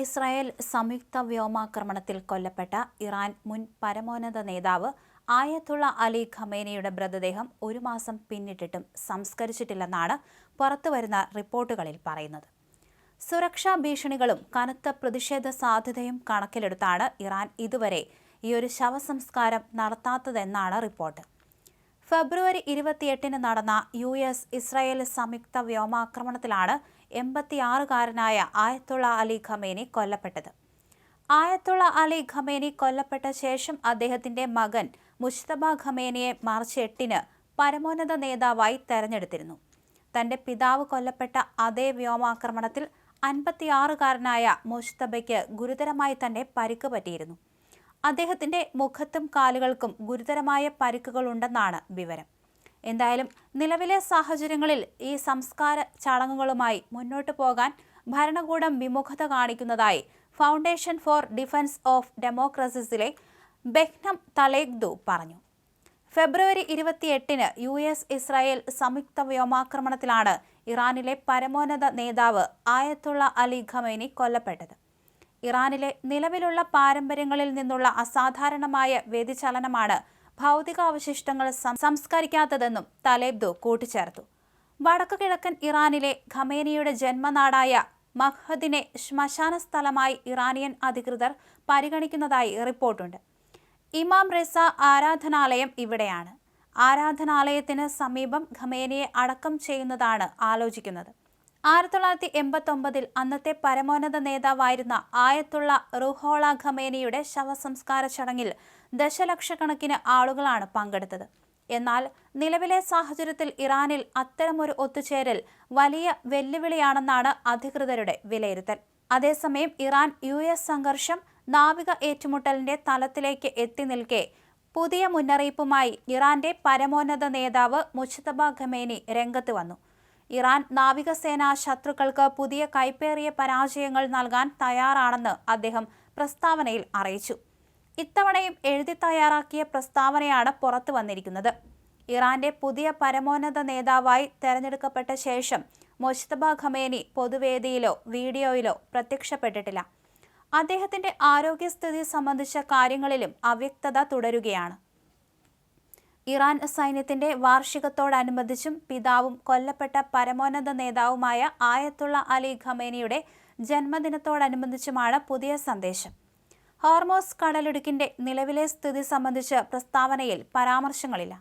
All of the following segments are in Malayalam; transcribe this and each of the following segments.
ഇസ്രായേൽ സംയുക്ത വ്യോമാക്രമണത്തിൽ കൊല്ലപ്പെട്ട ഇറാൻ മുൻ പരമോന്നത നേതാവ് ആയത്തുള്ള അലി ഖമേനിയുടെ മൃതദേഹം ഒരു മാസം പിന്നിട്ടിട്ടും സംസ്കരിച്ചിട്ടില്ലെന്നാണ് പുറത്തുവരുന്ന റിപ്പോർട്ടുകളിൽ പറയുന്നത്. സുരക്ഷാ ഭീഷണികളും കനത്ത പ്രതിഷേധ സാധ്യതയും കണക്കിലെടുത്താണ് ഇറാൻ ഇതുവരെ ഈയൊരു ശവസംസ്കാരം നടത്താത്തതെന്നാണ് റിപ്പോർട്ട്. ഫെബ്രുവരി 28 നടന്ന ഇസ്രായേൽ സംയുക്ത വ്യോമാക്രമണത്തിലാണ് 86-കാരനായ ആയത്തുള്ള അലി ഖമേനി കൊല്ലപ്പെട്ടത്. ആയത്തുള്ള അലി ഖമേനി കൊല്ലപ്പെട്ട ശേഷം അദ്ദേഹത്തിന്റെ മകൻ മുജ്തബ ഖമേനിയെ മാർച്ച് 8 പരമോന്നത നേതാവായി തെരഞ്ഞെടുത്തിരുന്നു. തന്റെ പിതാവ് കൊല്ലപ്പെട്ട അതേ വ്യോമാക്രമണത്തിൽ 56-കാരനായ മുജ്തബയ്ക്ക് ഗുരുതരമായി തന്നെ പരിക്ക് പറ്റിയിരുന്നു. അദ്ദേഹത്തിന്റെ മുഖത്തും കാലുകൾക്കും ഗുരുതരമായ പരിക്കുകളുണ്ടെന്നാണ് വിവരം. എന്തായാലും നിലവിലെ സാഹചര്യങ്ങളിൽ ഈ സംസ്കാര ചടങ്ങുകളുമായി മുന്നോട്ടു പോകാൻ ഭരണകൂടം വിമുഖത കാണിക്കുന്നതായി ഫൗണ്ടേഷൻ ഫോർ ഡിഫൻസ് ഓഫ് ഡെമോക്രസിസിലെ ബെഹ്നം തലേഗ്ദു പറഞ്ഞു. ഫെബ്രുവരി 28 ഇസ്രായേൽ സംയുക്ത വ്യോമാക്രമണത്തിലാണ് ഇറാനിലെ പരമോന്നത നേതാവ് ആയത്തുള്ള അലി ഖമേനി കൊല്ലപ്പെട്ടത്. ഇറാനിലെ നിലവിലുള്ള പാരമ്പര്യങ്ങളിൽ നിന്നുള്ള അസാധാരണമായ വ്യതിചലനമാണ് ഭൗതികാവശിഷ്ടങ്ങൾ സംസ്കരിക്കാത്തതെന്നും തലേബ്ദു കൂട്ടിച്ചേർത്തു. വടക്കു കിഴക്കൻ ഇറാനിലെ ഖമേനിയുടെ ജന്മനാടായ മഹ്ദിനെ ശ്മശാന സ്ഥലമായി ഇറാനിയൻ അധികൃതർ പരിഗണിക്കുന്നതായി റിപ്പോർട്ടുണ്ട്. ഇമാം റെസ ആരാധനാലയം ഇവിടെയാണ്. ആരാധനാലയത്തിന് സമീപം ഖമേനിയെ അടക്കം ചെയ്യുന്നതാണ് ആലോചിക്കുന്നത്. 1989 അന്നത്തെ പരമോന്നത നേതാവായിരുന്ന ആയത്തുള്ള റുഹോള ഖമേനിയുടെ ശവസംസ്കാര ചടങ്ങിൽ ദശലക്ഷക്കണക്കിന് ആളുകളാണ് പങ്കെടുത്തത്. എന്നാൽ നിലവിലെ സാഹചര്യത്തിൽ ഇറാനിൽ അത്തരമൊരു ഒത്തുചേരൽ വലിയ വെല്ലുവിളിയാണെന്നാണ് അധികൃതരുടെ വിലയിരുത്തൽ. അതേസമയം ഇറാൻ സംഘർഷം നാവിക ഏറ്റുമുട്ടലിന്റെ തലത്തിലേക്ക് എത്തി നിൽക്കെ പുതിയ മുന്നറിയിപ്പുമായി ഇറാന്റെ പരമോന്നത നേതാവ് മുജ്തബ ഖമേനി രംഗത്ത് വന്നു. ഇറാൻ നാവികസേന ശത്രുക്കൾക്ക് പുതിയ കൈപ്പേറിയ പരാജയങ്ങൾ നൽകാൻ തയ്യാറാണെന്ന് അദ്ദേഹം പ്രസ്താവനയിൽ അറിയിച്ചു. ഇത്തവണയും എഴുതി തയ്യാറാക്കിയ പ്രസ്താവനയാണ് പുറത്തു വന്നിരിക്കുന്നത്. ഇറാന്റെ പുതിയ പരമോന്നത നേതാവായി തെരഞ്ഞെടുക്കപ്പെട്ട ശേഷം മുജ്തബ ഖമേനി പൊതുവേദിയിലോ വീഡിയോയിലോ പ്രത്യക്ഷപ്പെട്ടിട്ടില്ല. അദ്ദേഹത്തിന്റെ ആരോഗ്യസ്ഥിതി സംബന്ധിച്ച കാര്യങ്ങളിലും അവ്യക്തത തുടരുകയാണ്. ഇറാൻ സൈന്യത്തിന്റെ വാർഷികത്തോടനുബന്ധിച്ചും പിതാവും കൊല്ലപ്പെട്ട പരമോന്നത നേതാവുമായ ആയത്തുള്ള അലി ഖമേനിയുടെ ജന്മദിനത്തോടനുബന്ധിച്ചുമാണ് പുതിയ സന്ദേശം. ഹോർമോസ് കടലിടുക്കിന്റെ നിലവിലെ സ്ഥിതി സംബന്ധിച്ച് പ്രസ്താവനയിൽ പരാമർശങ്ങളില്ല.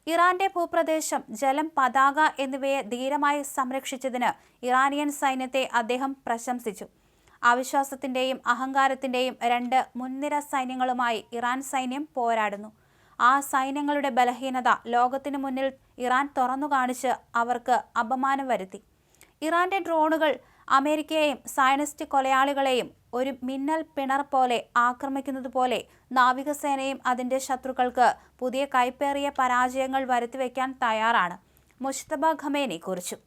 ഇറാന്റെ ഭൂപ്രദേശം, ജലം, പതാക എന്നിവയെ ധീരമായി സംരക്ഷിച്ചതിന് ഇറാനിയൻ സൈന്യത്തെ അദ്ദേഹം പ്രശംസിച്ചു. അവിശ്വാസത്തിന്റെയും അഹങ്കാരത്തിന്റെയും 2 മുൻനിര സൈന്യങ്ങളുമായി ഇറാൻ സൈന്യം പോരാടുന്നു. ആ സൈന്യങ്ങളുടെ ബലഹീനത ലോകത്തിനു മുന്നിൽ ഇറാൻ തുറന്നു കാണിച്ച് അവർക്ക് അപമാനം വരുത്തി. ഇറാന്റെ ഡ്രോണുകൾ അമേരിക്കയെയും സയനിസ്റ്റ് കൊലയാളികളെയും ഒരു മിന്നൽ പിണർ പോലെ ആക്രമിക്കുന്നത് പോലെ നാവികസേനയും അതിന്റെ ശത്രുക്കൾക്ക് പുതിയ കൈപ്പേറിയ പരാജയങ്ങൾ വരുത്തിവെക്കാൻ തയ്യാറാണ്, മുജ്തബ ഖമേനി കുറിച്ചു.